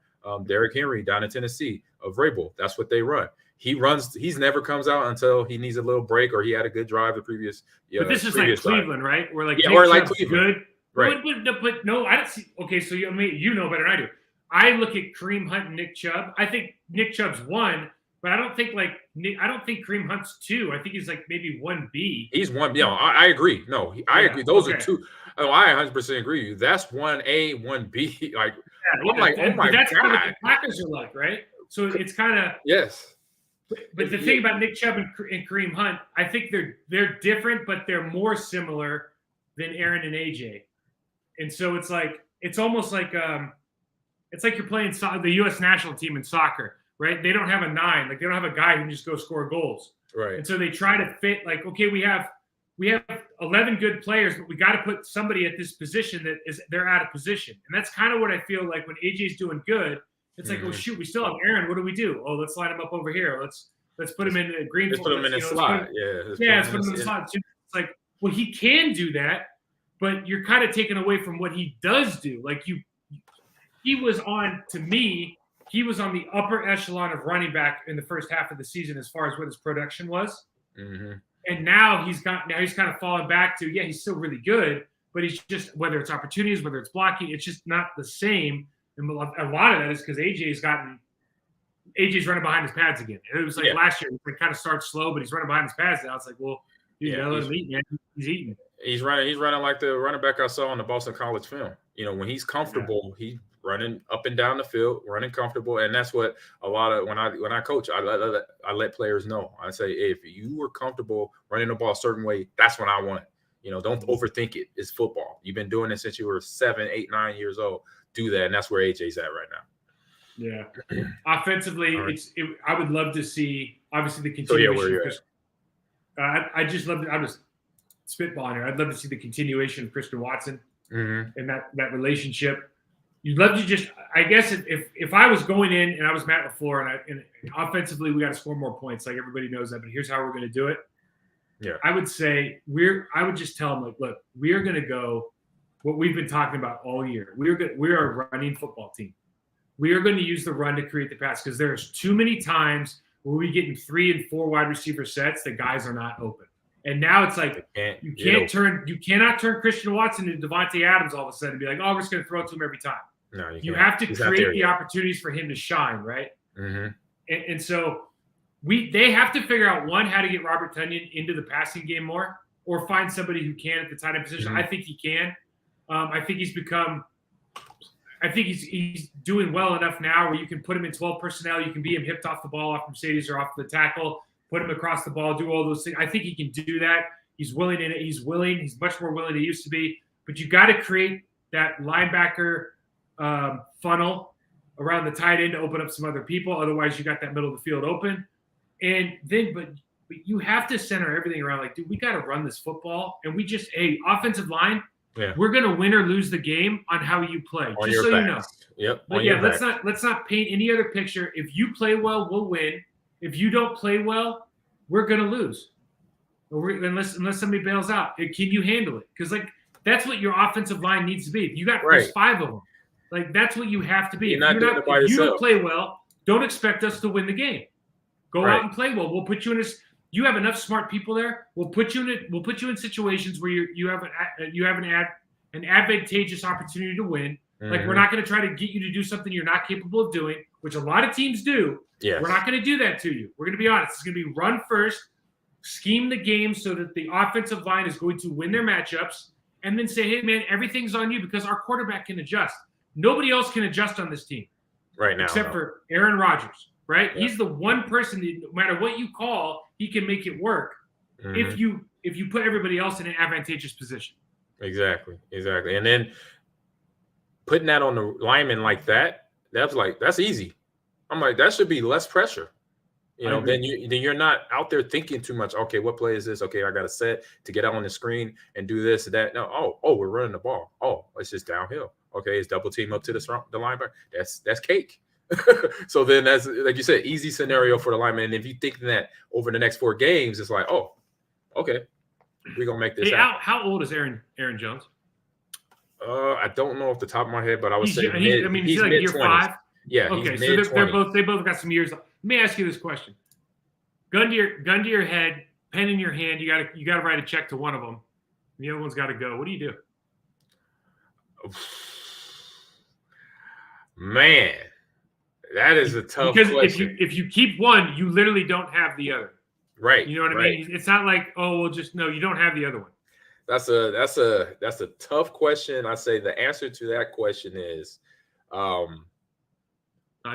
Derrick Henry down in Tennessee of Vrabel, that's what they run. he runs. He's never comes out until he needs a little break or he had a good drive the previous. But this is like Cleveland, right? Where like or like Cleveland, good, right? But no, I don't see. Okay, so you know better than I do. I look at Kareem Hunt and Nick Chubb. I think Nick Chubb's 1, but I don't think Kareem Hunt's 2. I think he's like maybe 1B. He's 1. Yeah, I agree. No, I agree. Those are 2. Oh, I 100% agree with you. That's 1A, 1B. Like I'm like, oh my that's god, what the Packers are like, right? So it's kind of yes. But the thing about Nick Chubb and Kareem Hunt, I think they're different, but they're more similar than Aaron and AJ. And so it's almost like it's like you're playing the U.S. national team in soccer, right? They don't have a 9, like they don't have a guy who can just go score goals, right? And so they try to fit like, okay, we have 11 good players, but we got to put somebody at this position they're out of position, and that's kind of what I feel like when AJ's doing good. It's like, oh shoot, we still have Aaron. What do we do? Oh, let's line him up over here. Let's put him in the green. Let's put him in the slot. Let's put him in the slot. It's like, well, he can do that, but you're kind of taking away from what he does do. Like he was on the upper echelon of running back in the first half of the season as far as what his production was. Mm-hmm. And now he's kind of fallen back to, he's still really good, but he's just, whether it's opportunities, whether it's blocking, it's just not the same. And a lot of that is because AJ's running behind his pads again. It was like last year, he kind of starts slow, but he's running behind his pads now. It's like, well, let him eat, man. He's eating. He's running like the running back I saw on the Boston College film. When he's comfortable, he's running up and down the field, running comfortable, and that's what a lot of when I coach, I let players know. I say, hey, if you were comfortable running the ball a certain way, that's what I want. Don't overthink it. It's football. You've been doing this since you were 7, 8, 9 years old. Do that, and that's where AJ's at right now. Yeah. Offensively, I would love to see, obviously, the continuation. I just love. I'm just spitballing here. I'd love to see the continuation of Christian Watson and that relationship. You'd love to just, I guess, if I was going in and I was Matt LaFleur and offensively we got to score more points, like everybody knows that, but here's how we're going to do it. Yeah, I would say I would just tell them, like, look, we are going to go what we've been talking about all year. We are a running football team. We are going to use the run to create the pass because there's too many times where we get in 3 and 4 wide receiver sets that guys are not open. And now it's like you cannot turn Christian Watson into Devontae Adams all of a sudden and be like, oh, we're just going to throw it to him every time. No, you have to create the opportunities for him to shine, right? Mm-hmm. And so they have to figure out, one, how to get Robert Tonyan into the passing game more, or find somebody who can at the tight end position. Mm-hmm. I think he can. I think he's doing well enough now where you can put him in 12 personnel. You can be him hipped off the ball, off Mercedes or off the tackle, put him across the ball, do all those things. I think he can do that. He's willing in it. He's much more willing than he used to be. But you got to create that linebacker funnel around the tight end to open up some other people. Otherwise, you got that middle of the field open. And then, but you have to center everything around, like, dude, we got to run this football. And offensive line, we're going to win or lose the game on how you play. Just so you know. Yep. But let's not paint any other picture. If you play well, we'll win. If you don't play well, we're going to lose. Unless somebody bails out. Can you handle it? Because, like, that's what your offensive line needs to be. If you got there's 5 of them, like, that's what you have to be. If you don't play well, don't expect us to win the game. Go out and play well. We'll put you in you have enough smart people there. We'll put you in situations where you have an advantageous opportunity to win. Mm-hmm. Like, we're not going to try to get you to do something you're not capable of doing, which a lot of teams do. Yes. We're not going to do that to you. We're going to be honest. It's going to be run first, scheme the game so that the offensive line is going to win their matchups, and then say, hey, man, everything's on you because our quarterback can adjust. Nobody else can adjust on this team right now, except for Aaron Rodgers, right? Yeah. He's the one person that no matter what you call, he can make it work if you put everybody else in an advantageous position. Exactly. And then putting that on the lineman like that's easy. I'm like, that should be less pressure. Then you're not out there thinking too much. Okay, what play is this? Okay, I got to set to get out on the screen and do this and that. No, we're running the ball. Oh, it's just downhill. Okay, it's double team up to the linebacker. That's cake. So then that's, like you said, easy scenario for the lineman. And if you think that over the next 4 games, it's like, oh, okay, we're gonna make this happen. How old is Aaron Jones? I don't know off the top of my head, but I would say he's like year 5. Yeah. Okay, so they both got some years. Let me ask you this question: gun to your head, pen in your hand. You gotta write a check to one of them. The other one's got to go. What do you do? Man, that is a tough question. Because if you keep one, you literally don't have the other. Right. You know what I mean? It's not like, oh, well, just no, you don't have the other one. That's a tough question. I say the answer to that question is I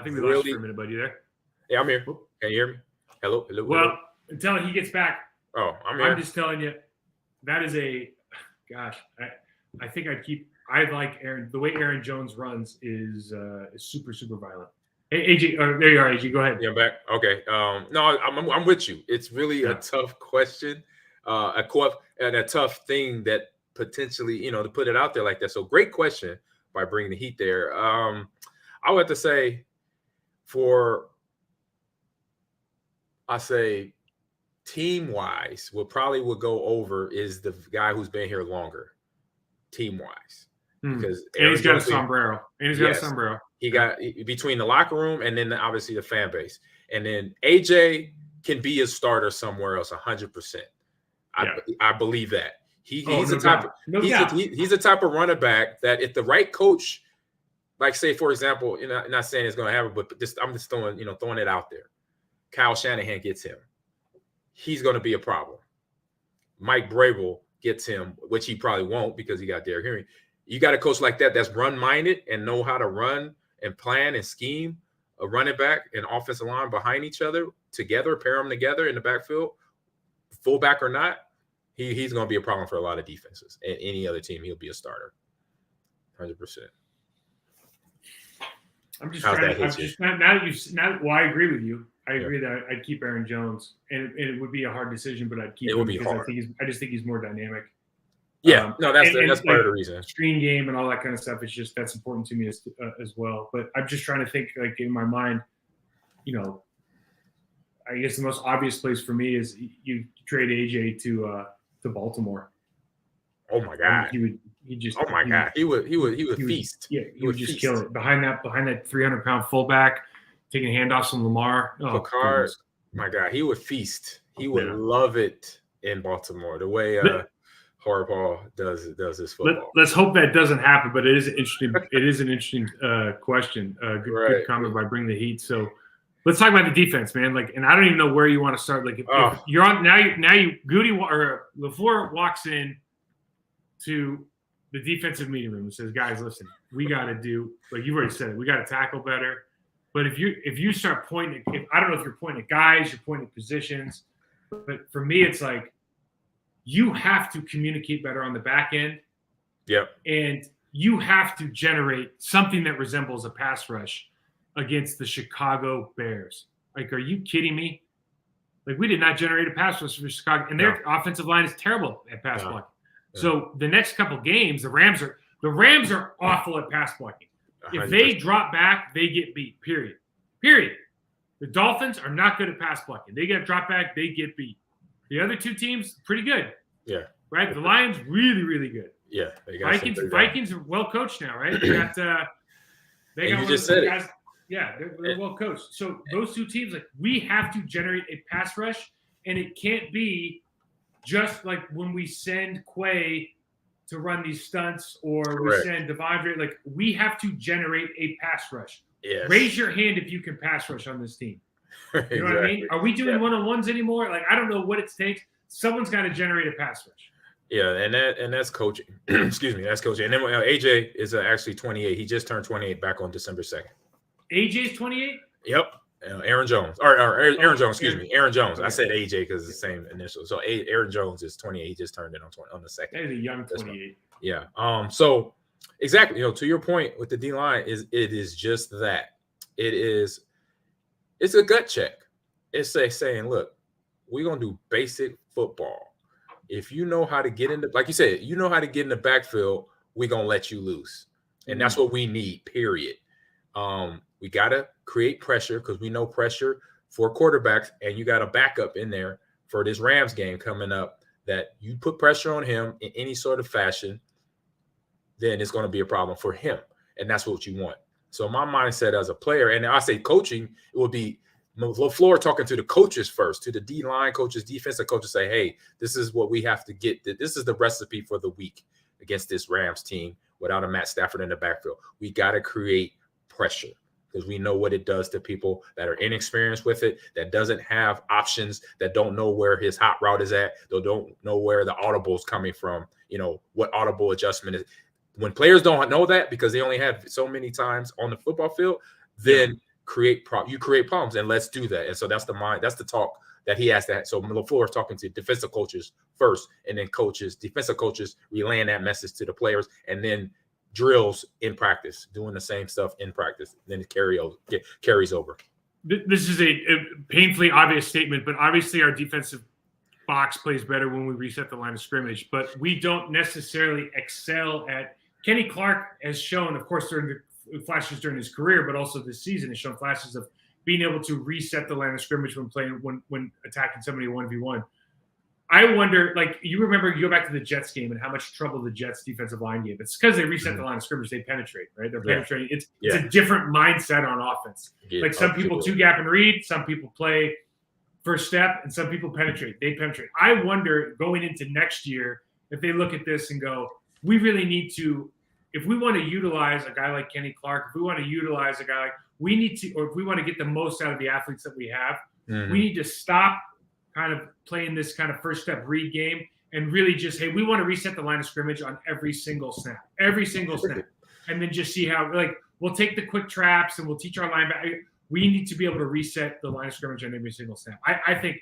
think we lost you for a minute, buddy. There? Yeah, I'm here. Can you hear me? Hello? Well, until he gets back. Oh, I'm here. I'm just telling you, that is I think I like Aaron. The way Aaron Jones runs is super, super violent. Hey, AJ, there you are, AJ. Go ahead. Yeah, I'm back. Okay. No, I'm with you. It's really a tough question, and a tough thing that potentially, to put it out there like that. So great question by bringing the heat there. I would have to say team-wise, what probably would go over is the guy who's been here longer, team-wise. Because he's got a sombrero. He got between the locker room and then obviously the fan base. And then AJ can be a starter somewhere else 100%. I believe that. He's the type of running back that if the right coach, like say, for example, not saying it's going to happen, but I'm just throwing it out there. Kyle Shanahan gets him. He's going to be a problem. Mike Vrabel gets him, which he probably won't because he got Derrick Henry. You got a coach like that that's run-minded and know how to run and plan and scheme a running back and offensive line behind each other together, pair them together in the backfield, fullback or not. He's going to be a problem for a lot of defenses. And any other team, he'll be a starter, 100%. I'm just trying to. Well, I agree with you. I agree that I'd keep Aaron Jones, and it would be a hard decision, but I'd keep him because hard. I just think he's more dynamic. Yeah, that's part of the reason. Screen game and all that kind of stuff. It's just that's important to me as well. But I'm just trying to think, like in my mind, I guess the most obvious place for me is you trade AJ to Baltimore. Oh my God! He would feast. He would just kill it behind that 300-pound fullback, taking handoffs from Lamar. Picard, my God, he would feast. He would love it in Baltimore. The way Harbaugh does his football. Let's hope that doesn't happen. But it is interesting. It is an interesting question. Good comment by bringing the heat. So let's talk about the defense, man. And I don't even know where you want to start. If you're on now, Goody or LaFleur walks in to the defensive meeting room and says, "Guys, listen, we got to do like you've already said it. We got to tackle better." But if you start pointing, I don't know if you're pointing at guys, you're pointing at positions. But for me, it's like you have to communicate better on the back end. Yep. And you have to generate something that resembles a pass rush against the Chicago Bears. Are you kidding me? We did not generate a pass rush for Chicago, and their offensive line is terrible at pass blocking. Yeah. So the next couple games, the Rams are awful at pass blocking. 100%. If they drop back, they get beat. Period. The Dolphins are not good at pass blocking. They get drop back, they get beat. The other two teams, pretty good. Yeah. Right? The Lions, really, really good. Yeah. Vikings are well coached now, right? They got you just said guys. Yeah, they're well coached. So those two teams, we have to generate a pass rush, and it can't be just like when we send Quay to run these stunts or we send Devondre. We have to generate a pass rush. Yes. Raise your hand if you can pass rush on this team. You know what I mean? Are we doing one-on-ones anymore? I don't know what it takes. Someone's got to generate a pass rush. Yeah, and that's coaching. Excuse me, that's coaching. And then AJ is actually 28. He just turned 28 back on December 2nd. AJ's 28? Yep. Aaron Jones. Aaron Jones, excuse me. Aaron Jones. I said AJ because it's the same initial. So Aaron Jones is 28. He just turned it on the 2nd. That is a young 28. Yeah. So exactly, to your point with the D-line, it is just that. It's a gut check. It's saying, look, we're gonna do basic football. If you know how to get in the, like you said, you know how to get in the backfield, we're gonna let you loose. And that's what we need, period. We gotta create pressure because we know pressure for quarterbacks, and you got a backup in there for this Rams game coming up that you put pressure on him in any sort of fashion, then it's going to be a problem for him. And that's what you want. So my mindset as a player, and I say coaching, it would be LaFleur talking to the coaches first, to the D-line coaches, defensive coaches, say, hey, this is what we have to get. This is the recipe for the week against this Rams team without a Matt Stafford in the backfield. We got to create pressure because we know what it does to people that are inexperienced with it, that doesn't have options, that don't know where his hot route is at, they don't know where the audible is coming from, what audible adjustment is. When players don't know that because they only have so many times on the football field, then you create problems, and let's do that. And so that's the talk that he has to have. So LaFleur is talking to defensive coaches first, and then defensive coaches relaying that message to the players, and then drills in practice, doing the same stuff in practice. Then it carries over. This is a painfully obvious statement, but obviously our defensive box plays better when we reset the line of scrimmage, but we don't necessarily excel at. Kenny Clark has shown, of course, during the flashes during his career, but also this season has shown flashes of being able to reset the line of scrimmage when attacking somebody 1v1. I wonder, you go back to the Jets game and how much trouble the Jets defensive line gave. It's because they reset the line of scrimmage, they penetrate, right? They're penetrating. It's a different mindset on offense. Some people two gap and read, some people play first step, and some people penetrate. They penetrate. I wonder going into next year if they look at this and go, we really need to, if we want to utilize a guy like Kenny Clark, if we want to utilize a guy we need to, or if we want to get the most out of the athletes that we have, we need to stop kind of playing this kind of first step read game and really just, hey, we want to reset the line of scrimmage on every single snap, and then just see how, we'll take the quick traps and we'll teach our linebacker. We need to be able to reset the line of scrimmage on every single snap. I think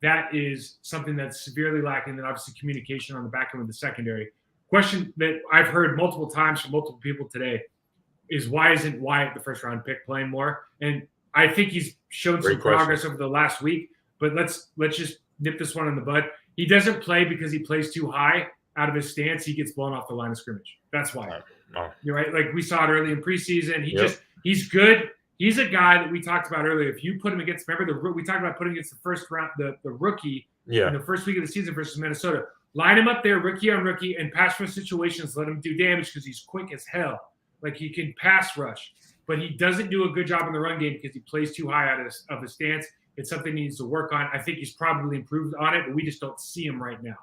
that is something that's severely lacking. Then obviously communication on the back end of the secondary. Question that I've heard multiple times from multiple people today is, why isn't Wyatt the first round pick playing more? And I think he's shown some progress over the last week, but let's just nip this one in the bud. He doesn't play because he plays too high out of his stance. He gets blown off the line of scrimmage. That's why. You're right. We saw it early in preseason. He's good. He's a guy that we talked about earlier. If you put him against, we talked about putting against the first round, the rookie in the first week of the season versus Minnesota. Line him up there, rookie on rookie, and pass rush situations. Let him do damage because he's quick as hell. He can pass rush, but he doesn't do a good job in the run game because he plays too high out of his stance. It's something he needs to work on. I think he's probably improved on it, but we just don't see him right now.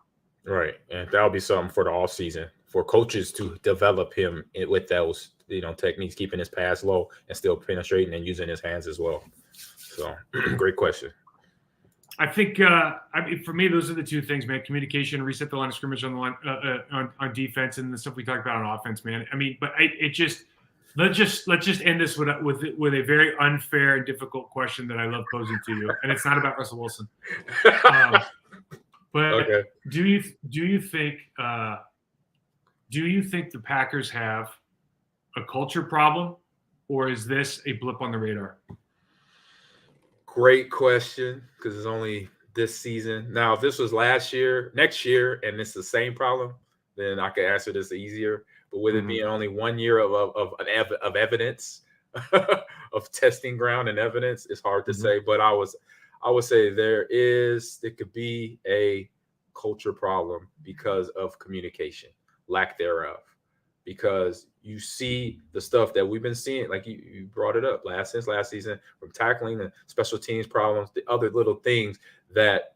Right, and that'll be something for the offseason for coaches to develop him with those techniques, keeping his pass low and still penetrating and using his hands as well. So, great question. I think, for me, those are the two things, man. Communication, reset the line of scrimmage on the line on defense, and the stuff we talked about on offense, man. But let's just end this with a very unfair and difficult question that I love posing to you, and it's not about Russell Wilson. But do you think the Packers have a culture problem, or is this a blip on the radar? Great question, because it's only this season. Now, if this was next year, and it's the same problem, then I could answer this easier. But with it being only 1 year of evidence, of testing ground and evidence, it's hard to say. But I would say there could be a culture problem because of communication, lack thereof. Because you see the stuff that we've been seeing, like you brought it up since last season, from tackling and special teams problems, the other little things that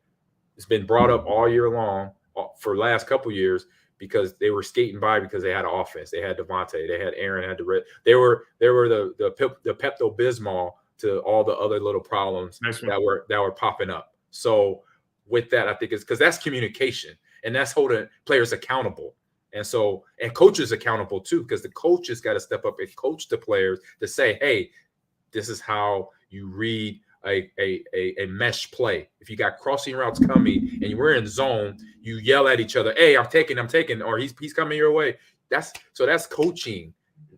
has been brought up all year long for the last couple of years, because they were skating by because they had an offense. They had Devontae, they had Aaron, they were the Pepto-Bismol to all the other little problems that were popping up. So with that, I think it's because that's communication, and that's holding players accountable. And coaches accountable too, because the coaches got to step up and coach the players to say, hey, this is how you read a mesh play. If you got crossing routes coming and we're in zone, you yell at each other, hey, I'm taking, or he's coming your way. That's coaching.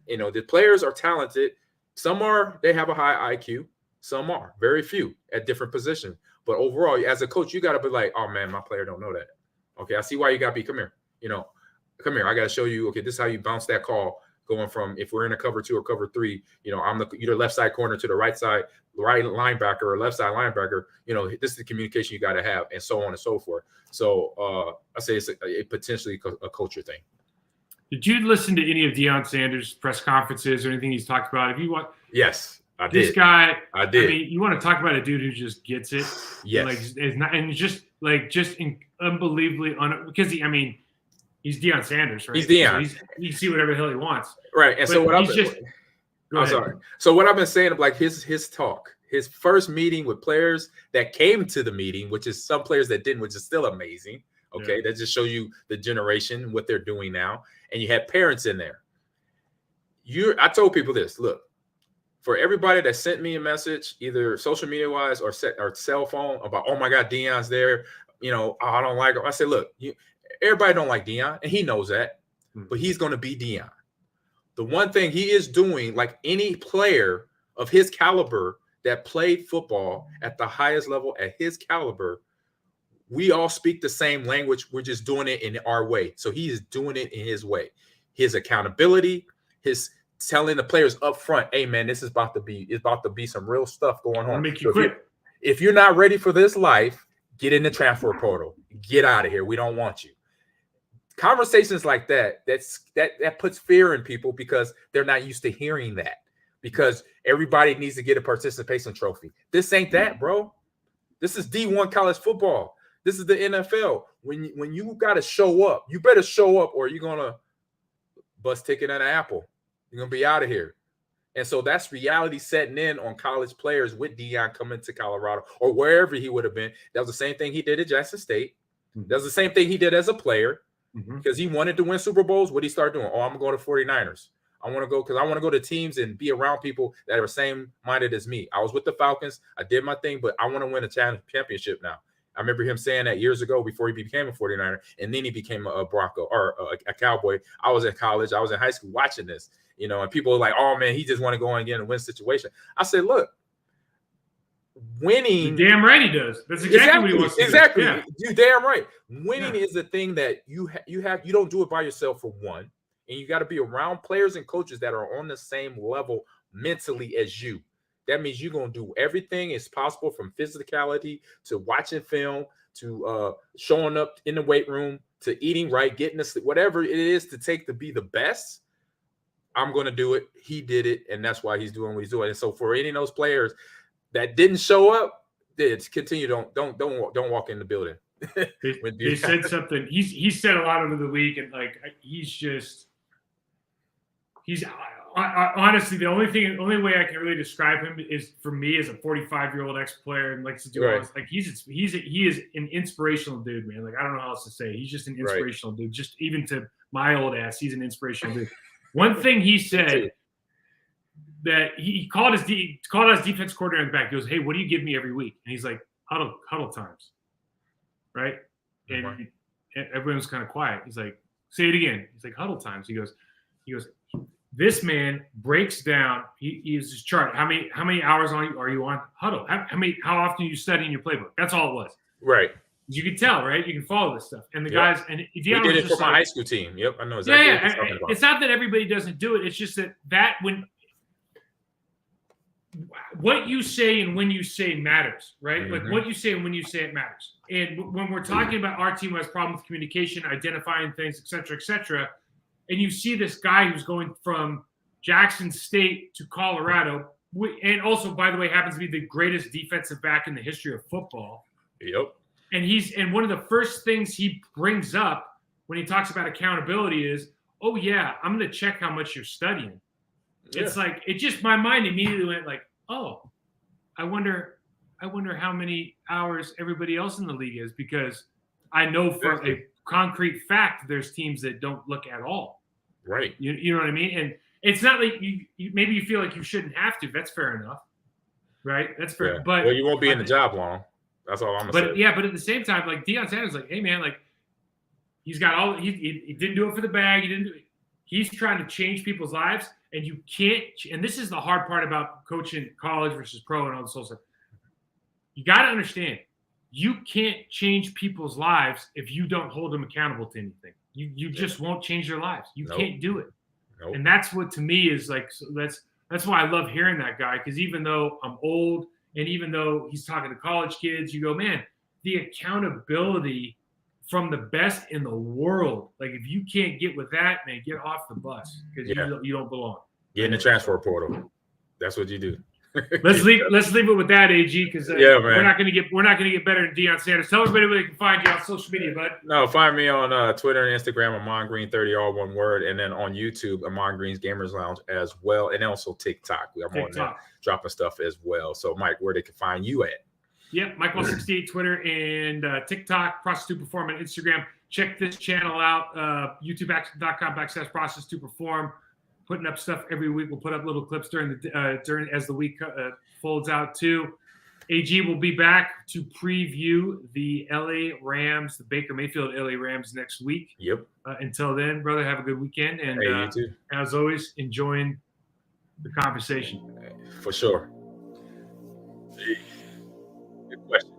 The players are talented. Some they have a high IQ. Some are very few at different positions. But overall, as a coach, you got to be like, oh man, my player don't know that. Okay, I see why you got to be, come here. Come here. I got to show you. Okay, this is how you bounce that call. Going from, if we're in a cover 2 or cover 3, I'm either left side corner to the right side, right linebacker or left side linebacker. This is the communication you got to have, and so on and so forth. So I say it's potentially a culture thing. Did you listen to any of Deion Sanders' press conferences or anything he's talked about? Yes. I did. This guy, I did. I mean, you want to talk about a dude who just gets it? Yes. Like, it's not, and just unbelievably because he's Deion Sanders, right? He's Deion. So he can see whatever the hell he wants. Right. And but so what I'm sorry. So what I've been saying of like his talk, his first meeting with players that came to the meeting, which is some players that didn't, which is still amazing. Okay. That just shows you the generation, what they're doing now. And you had parents in there. I told people this, look, for everybody that sent me a message, either social media wise or cell phone about, oh my God, Deion's there. I don't like him. I said, look, everybody don't like Deion, and he knows that, but he's going to be Deion. The one thing he is doing, like any player of his caliber that played football at the highest level at his caliber, we all speak the same language. We're just doing it in our way. So he is doing it in his way. His accountability, his telling the players up front, hey man, it's about to be some real stuff going on. Make you quit. If you're not ready for this life, get in the transfer portal. Get out of here. We don't want you. Conversations like that puts fear in people because they're not used to hearing that, because everybody needs to get a participation trophy. This ain't that, bro. This is D1 college football. This is the NFL. When you got to show up, you better show up or you're going to bust ticket at an Apple. You're going to be out of here. And so that's reality setting in on college players with Deion coming to Colorado or wherever he would have been. That was the same thing he did at Jackson State. That was the same thing he did as a player. Because he wanted to win Super Bowls. What did he start doing? Oh, I'm going to go to 49ers. I want to go because I want to go to teams and be around people that are same-minded as me. I was with the Falcons. I did my thing, but I want to win a championship now. I remember him saying that years ago before he became a 49er, and then he became a Bronco or a Cowboy. I was in college. I was in high school watching this, and people are like, oh, man, he just want to go and get in a win situation. I said, look, winning. You're damn right he does. That's exactly what he wants to do. Exactly. Yeah. You're damn right. Winning is the thing that you don't do it by yourself, for one. And you got to be around players and coaches that are on the same level mentally as you. That means you're going to do everything as possible, from physicality to watching film to showing up in the weight room to eating right, getting to sleep, whatever it is to take to be the best. I'm going to do it. He did it, and that's why he's doing what he's doing. And so for any of those players that didn't show up, continue. Don't walk in the building. They said something. He said a lot over the week, and like he's honestly the only way I can really describe him is, for me, as a 45-year-old ex-player and likes to do all this. Like he is an inspirational dude, man. Like I don't know how else to say. He's just an inspirational dude. Just even to my old ass, he's an inspirational dude. One thing he said that he called his defense coordinator back. He goes, "Hey, what do you give me every week?" And he's like, "Huddle times." Right? And everyone was kind of quiet. He's like, "Say it again." He's like, "Huddle times." He goes, this man breaks down. He uses his chart. How many hours are you on huddle? How often are you studying your playbook? That's all it was. Right. You can tell, right? You can follow this stuff. And the guys, and we did it for my high school team. Yep, I know exactly what you're talking about. It's not that everybody doesn't do it. It's just that when what you say and when you say matters, right? Mm-hmm. Like what you say and when you say it matters. And when we're talking about our team who has problems with communication, identifying things, et cetera, and you see this guy who's going from Jackson State to Colorado, and also, by the way, happens to be the greatest defensive back in the history of football. Yep. And one of the first things he brings up when he talks about accountability is, oh yeah, I'm going to check how much you're studying. Yeah. It's like, my mind immediately went like, oh, I wonder how many hours everybody else in the league is, because I know for a concrete fact there's teams that don't look at all. Right. You know what I mean? And it's not like you maybe you feel like you shouldn't have to. That's fair enough. Right? That's fair. Yeah. But you won't be in the job long. That's all I'm gonna say. Yeah, but at the same time, like Deion Sanders, like, hey man, like he's got all he didn't do it for the bag. He's trying to change people's lives, and you can't. And this is the hard part about coaching college versus pro and all this whole stuff. You got to understand, you can't change people's lives if you don't hold them accountable to anything. You just won't change their lives. You can't do it. Nope. And that's what to me is like. So that's why I love hearing that guy, because even though I'm old, and even though he's talking to college kids, you go, man, the accountability from the best in the world. Like, if you can't get with that, man, get off the bus, because you don't belong. Get in the transfer portal. That's what you do. Let's leave it with that, AG, because we're not going to get better than Deion Sanders. Tell everybody where they can find you on social media, bud. No, find me on Twitter and Instagram, Amon Green 30, all one word, and then on YouTube, Amon Green's Gamers Lounge as well, and also TikTok. I'm on there dropping stuff as well. So, Mike, where they can find you at? Yep, Mike168 Twitter and TikTok, Process to Perform on Instagram. Check this channel out, youtube.com/Process to Perform. Putting up stuff every week. We'll put up little clips during as the week folds out too. AG will be back to preview the LA Rams, the Baker Mayfield LA Rams next week. Yep. Until then, brother, have a good weekend. And you too. As always, enjoying the conversation. For sure. Good question.